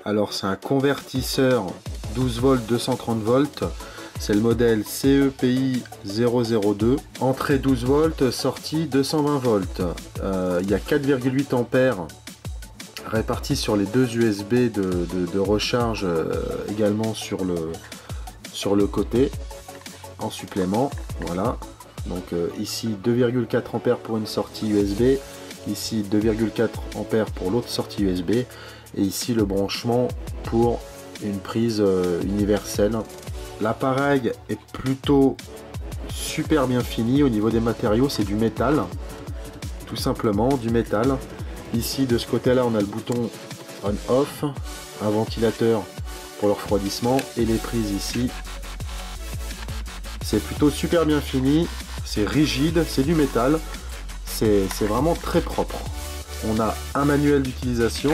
Alors c'est un convertisseur 12 volts 230 volts. C'est le modèle CEPI 002. Entrée 12 volts, sortie 220 volts. Il y a 4,8 ampères répartis sur les deux USB de recharge également sur le côté en supplément. Voilà. Donc ici 2,4 ampères pour une sortie USB. Ici 2,4 ampères pour l'autre sortie USB. Et ici le branchement pour une prise universelle. L'appareil est plutôt super bien fini. Au niveau des matériaux, c'est du métal, tout simplement du métal. Ici de ce côté là on a le bouton on off, un ventilateur pour le refroidissement et les prises ici. C'est plutôt super bien fini, c'est rigide, c'est du métal, c'est vraiment très propre. On a un manuel d'utilisation.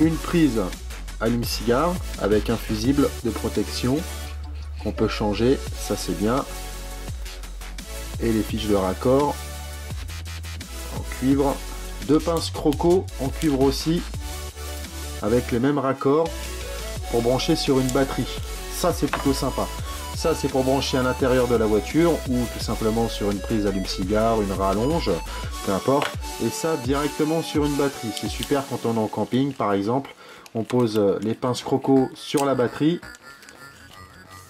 Une prise allume-cigare avec un fusible de protection qu'on peut changer, ça c'est bien. Et les fiches de raccord en cuivre. Deux pinces croco en cuivre aussi, avec les mêmes raccords pour brancher sur une batterie. Ça c'est plutôt sympa. Ça c'est pour brancher à l'intérieur de la voiture ou tout simplement sur une prise allume-cigare, une rallonge, peu importe. Et ça directement sur une batterie. C'est super quand on est en camping par exemple. On pose les pinces croco sur la batterie.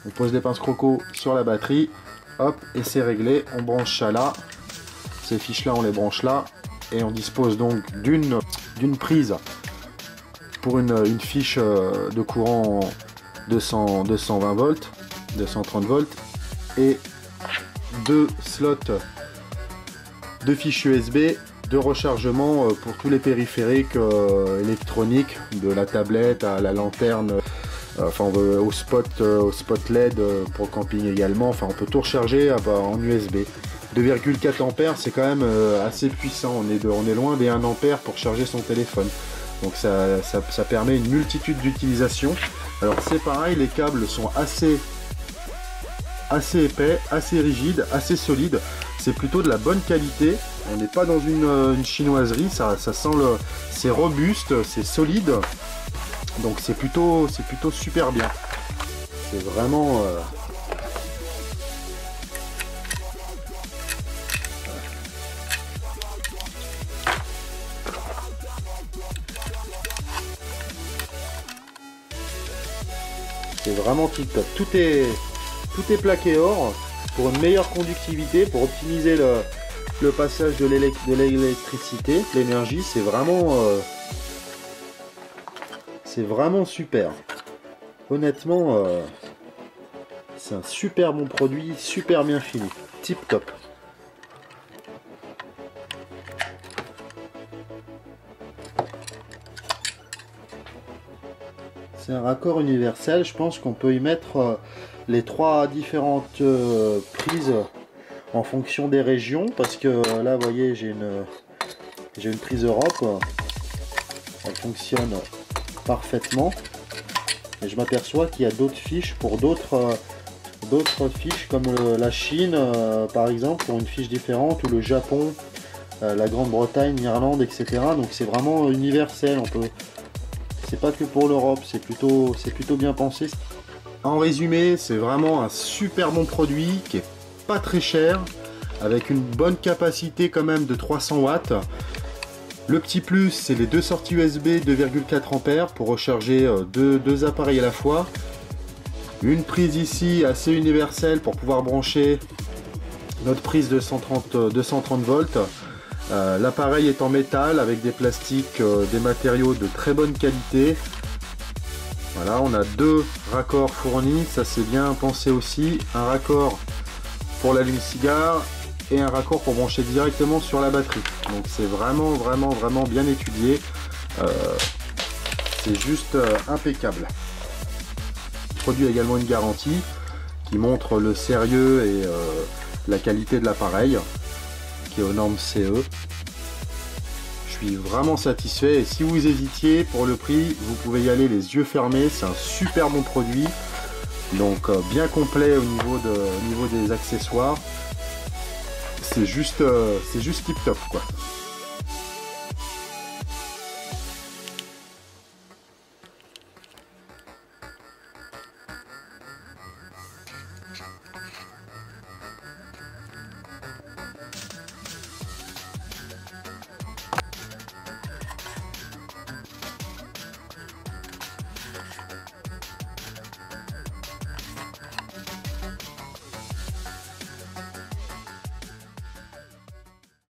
On pose les pinces croco sur la batterie. Hop, et c'est réglé. On branche ça là. Ces fiches là on les branche là. Et on dispose donc d'une prise pour une fiche de courant 220 volts, 230 volts. Et deux slots de fiches USB de rechargement pour tous les périphériques électroniques, de la tablette à la lanterne, enfin au spot LED pour le camping également. Enfin on peut tout recharger en USB. 2,4 ampères c'est quand même assez puissant. On est loin des 1 ampère pour charger son téléphone. Donc ça permet une multitude d'utilisations. Alors c'est pareil, les câbles sont assez épais, assez rigides, assez solides. C'est plutôt de la bonne qualité. On n'est pas dans une chinoiserie. Ça sent c'est robuste, c'est solide. Donc c'est plutôt super bien. C'est vraiment c'est vraiment tip top. Tout est plaqué or pour une meilleure conductivité, pour optimiser le passage de l'électricité, l'énergie. C'est vraiment super. Honnêtement, c'est un super bon produit, super bien fini, tip top. C'est un raccord universel. Je pense qu'on peut y mettre les trois différentes prises en fonction des régions, parce que là vous voyez j'ai une prise Europe, elle fonctionne parfaitement, et je m'aperçois qu'il y a d'autres fiches pour d'autres fiches comme la Chine par exemple pour une fiche différente, ou le Japon, la Grande-Bretagne, l'Irlande, etc. Donc c'est vraiment universel. C'est pas que pour l'Europe, c'est plutôt bien pensé. En résumé, c'est vraiment un super bon produit qui est pas très cher, avec une bonne capacité quand même de 300 watts. Le petit plus, c'est les deux sorties USB 2,4 ampères pour recharger deux appareils à la fois. Une prise ici assez universelle pour pouvoir brancher notre prise de 230 volts. L'appareil est en métal avec des plastiques, des matériaux de très bonne qualité. Voilà, on a deux raccords fournis, ça c'est bien pensé aussi. Un raccord pour l'allume-cigare et un raccord pour brancher directement sur la batterie. Donc c'est vraiment bien étudié. C'est juste impeccable. Le produit a également une garantie qui montre le sérieux et la qualité de l'appareil, qui est aux normes CE. Je suis vraiment satisfait, et si vous hésitiez pour le prix, vous pouvez y aller les yeux fermés. C'est un super bon produit, donc bien complet au niveau des accessoires. c'est juste tip top quoi.